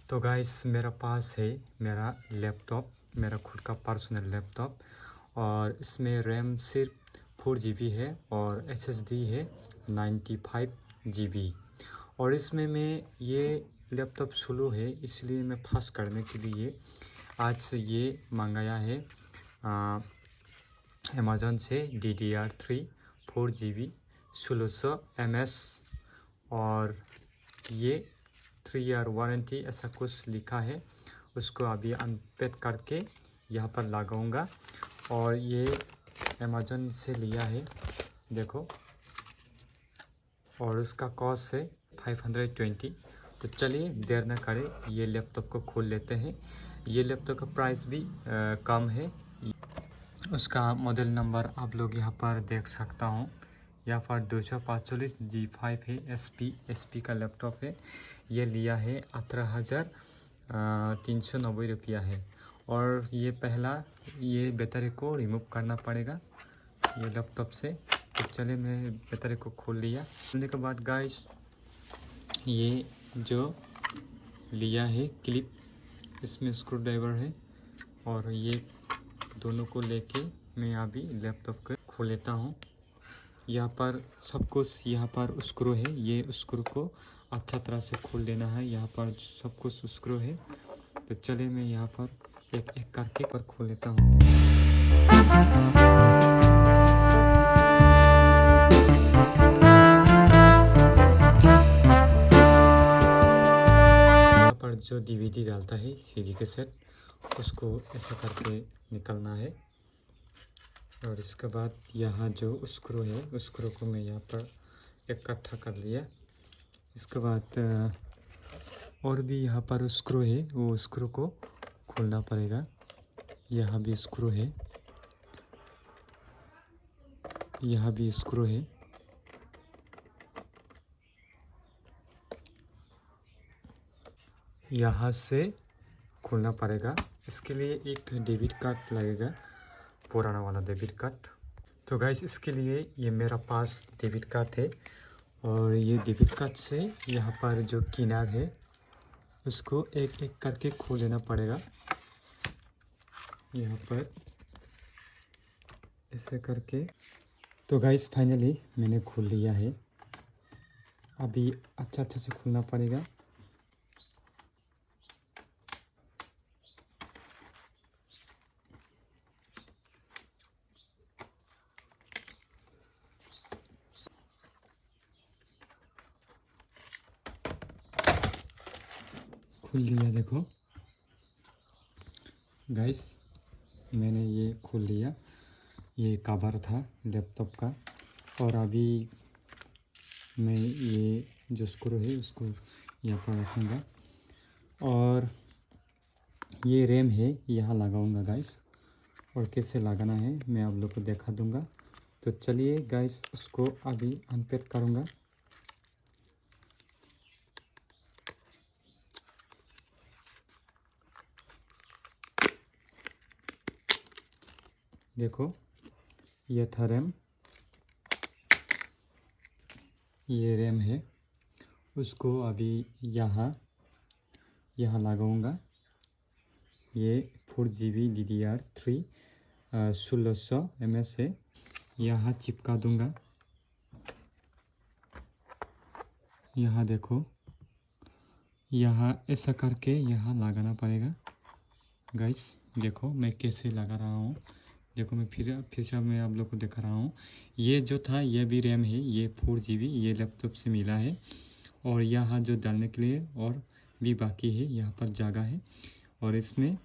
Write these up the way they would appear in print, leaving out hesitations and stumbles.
तो गाइस मेरा पास है मेरा लैपटॉप, मेरा खुद का पर्सनल लैपटॉप, और इसमें रैम सिर्फ 4 GB है और SSD है 95 GB। और इसमें मैं ये लैपटॉप स्लो है, इसलिए मैं फास्ट करने के लिए आज से ये मंगाया है अमेज़न से DDR3 4 GB 1600 MS। और ये 3 ईयर वारंटी ऐसा कुछ लिखा है। उसको अभी अनपैक करके यहाँ पर लगाऊंगा। और ये अमेज़न से लिया है, देखो, और उसका कॉस्ट है 520। तो चलिए देर न करें, ये लैपटॉप को खोल लेते हैं। ये लैपटॉप का प्राइस भी कम है। उसका मॉडल नंबर आप लोग यहाँ पर देख सकता हूँ। यहाँ पर 245 G5 है। SP का लैपटॉप है। ये लिया है 18,390 रुपया है। और ये पहला ये बैटरी को रिमूव करना पड़ेगा ये लैपटॉप से। तो चले मैं बैटरी को खोल लिया। खोलने के बाद गाइस ये जो लिया है क्लिप, इसमें स्क्रू ड्राइवर है। और ये दोनों को लेके मैं अभी लैपटॉप को खोल लेता हूँ। यहाँ पर सब कुछ यहाँ पर स्क्रू है। ये स्क्रू को अच्छा तरह से खोल देना है। यहाँ पर सब कुछ स्क्रू है। तो चले मैं यहाँ पर एक एक करके पर खोल लेता हूँ। यहाँ पर जो DVD डालता है CD के सेट, उसको ऐसा करके निकलना है। और इसके बाद यहाँ जो स्क्रू है, उस स्क्रू को मैं यहाँ पर इकट्ठा कर लिया। इसके बाद और भी यहाँ पर स्क्रू है, वो स्क्रू को खोलना पड़ेगा। यहाँ भी स्क्रू है, यहाँ भी स्क्रू है। यहाँ से खोलना पड़ेगा। इसके लिए एक डेबिट कार्ड लगेगा, पुराना वाला डेबिट कार्ड। तो गाइस इसके लिए ये मेरा पास डेबिट कार्ड है। और ये डेबिट कार्ड से यहाँ पर जो किनार है उसको एक एक करके खोल लेना पड़ेगा। यहाँ पर ऐसे करके। तो गाइस फाइनली मैंने खोल लिया है। अभी अच्छा से खोलना पड़ेगा। खुल लिया, देखो गाइस, मैंने ये खोल लिया। ये कवर था लैपटॉप का। और अभी मैं ये जो स्क्रू है उसको यहाँ पर रखूँगा। और ये रैम है यहाँ लगाऊंगा गाइस। और कैसे लगाना है मैं आप लोग को दिखा दूंगा। तो चलिए गाइस उसको अभी अनपैक करूँगा। देखो ये था रैम, ये रैम है। उसको अभी यहाँ लगाऊंगा। ये 4 GB DDR3 1600 MS है। यहाँ चिपका दूंगा। यहाँ देखो, यहाँ ऐसा करके यहाँ लगाना पड़ेगा गाइस। देखो मैं कैसे लगा रहा हूँ। देखो मैं फिर से मैं आप लोग को दिखा रहा हूँ। ये जो था ये भी रैम है, ये 4 GB ये लैपटॉप से मिला है। और यहाँ जो डालने के लिए और भी बाकी है, यहाँ पर जगह है। और इसमें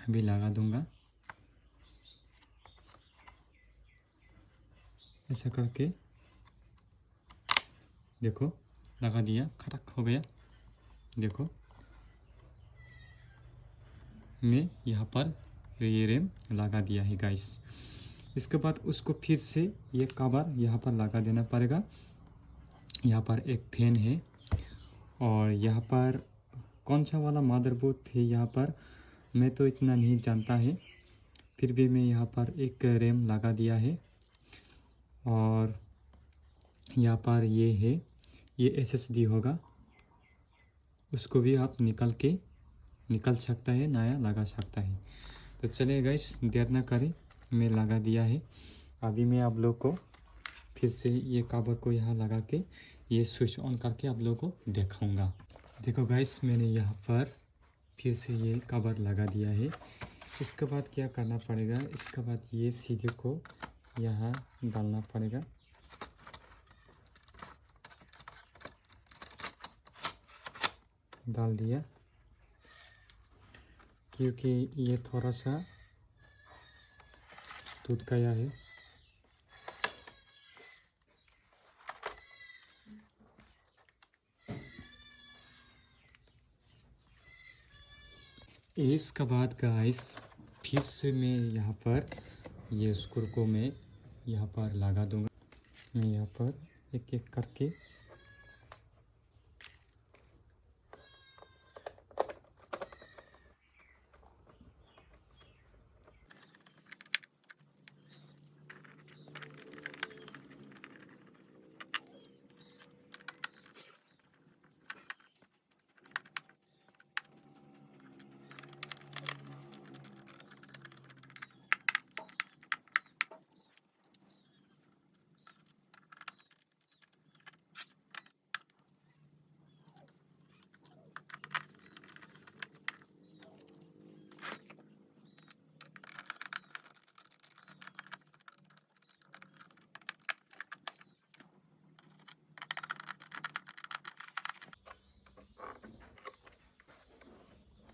अभी लगा दूंगा ऐसा करके। देखो लगा दिया, खटक हो गया। देखो मैं यहाँ पर ये रैम लगा दिया है गाइस। इसके बाद उसको फिर से ये कवर यहाँ पर लगा देना पड़ेगा। यहाँ पर एक फैन है। और यहाँ पर कौन सा वाला मदरबोर्ड है यहाँ पर मैं तो इतना नहीं जानता है। फिर भी मैं यहाँ पर एक रैम लगा दिया है। और यहाँ पर ये है, ये SSD होगा। उसको भी आप निकल सकता है, नया लगा सकता है। तो चलिए गाइस, देर ना करें, मैं लगा दिया है। अभी मैं आप लोग को फिर से ये कवर को यहाँ लगा के ये स्विच ऑन करके आप लोगों को दिखाऊंगा। देखो गाइस, मैंने यहाँ पर फिर से ये कवर लगा दिया है। इसके बाद क्या करना पड़ेगा, इसके बाद ये सीधे को यहाँ डालना पड़ेगा। डाल दिया, क्योंकि ये थोड़ा सा टूट गया है। इसके बाद गाइस, फिर से मैं यहाँ पर ये स्क्रू को मैं यहाँ पर लगा दूंगा। मैं यहाँ पर एक एक करके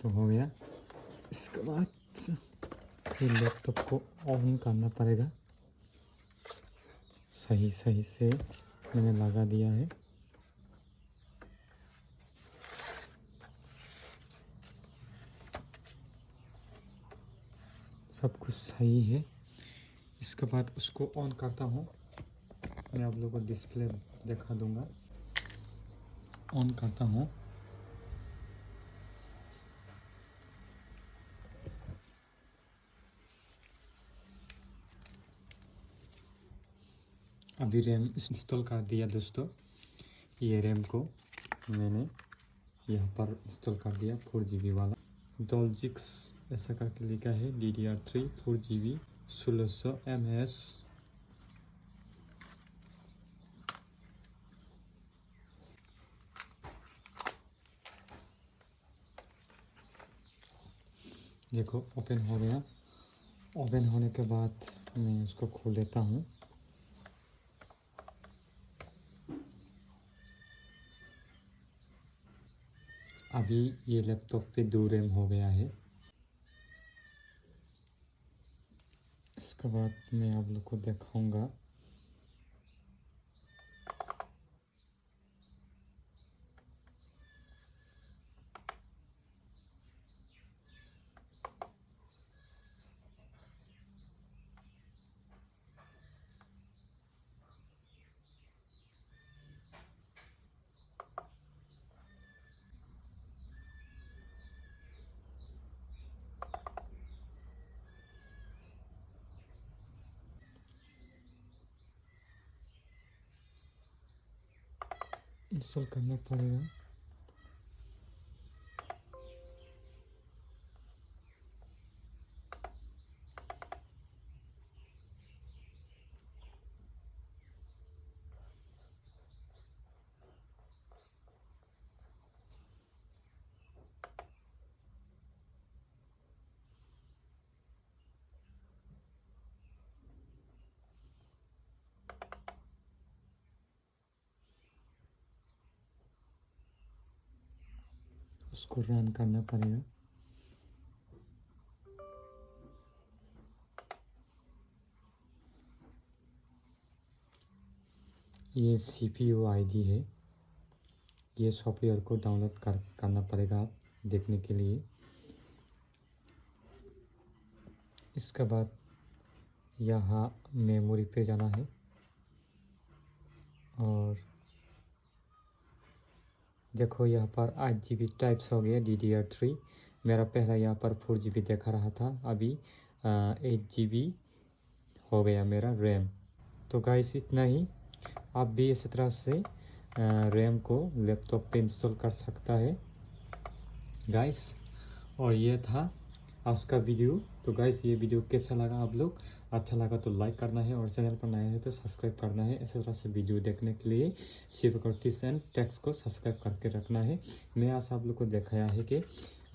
तो हो गया। इसके बाद फिर लैपटॉप को ऑन करना पड़ेगा। सही से मैंने लगा दिया है। सब कुछ सही है। इसके बाद उसको ऑन करता हूँ। मैं आप लोगों को डिस्प्ले दिखा दूंगा। ऑन करता हूँ। अभी रैम इंस्टॉल कर दिया दोस्तों। ये रैम को मैंने यहाँ पर इंस्टॉल कर दिया, 4GB वाला। डॉल्जिक्स ऐसा करके लिखा है, DDR3 4GB 1600 mAh। देखो ओपन हो गया। ओपन होने के बाद मैं उसको खोल देता हूँ। अभी ये लैपटॉप पे 2 रैम हो गया है। इसके बाद मैं आप लोग को दिखाऊंगा। इंस्टॉल करना पड़ेगा। उसको रन करना पड़ेगा। ये CPU ID है। ये सॉफ्टवेयर को डाउनलोड करना पड़ेगा आप देखने के लिए। इसके बाद यहाँ मेमोरी पे जाना है और देखो यहाँ पर 8GB टाइप्स हो गया DDR3। मेरा पहला यहाँ पर 4GB दिखा रहा था, अभी 8GB हो गया मेरा रैम। तो गाइस इतना ही। आप भी इस तरह से रैम को लैपटॉप पे इंस्टॉल कर सकता है। गाइस। और ये था आज का वीडियो। तो गाइस ये वीडियो कैसा लगा आप लोग? अच्छा लगा तो लाइक करना है और चैनल पर नए हैं तो सब्सक्राइब करना है। इसी तरह से वीडियो देखने के लिए शिवकर्टिस एंड टेक्स को सब्सक्राइब करके रखना है। मैं आज आप लोग को दिखाया है कि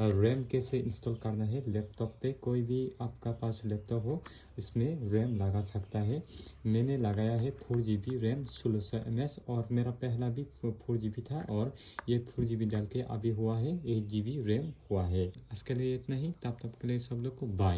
रैम कैसे इंस्टॉल करना है लैपटॉप पे। कोई भी आपका पास लैपटॉप हो इसमें रैम लगा सकता है। मैंने लगाया है 4GB रैम 1600 mAh और मेरा पहला भी 4GB था और ये 4GB डाल के अभी हुआ है 8GB रैम हुआ है। आज के लिए इतना ही। तब तक के लिए सब लोग को बाय।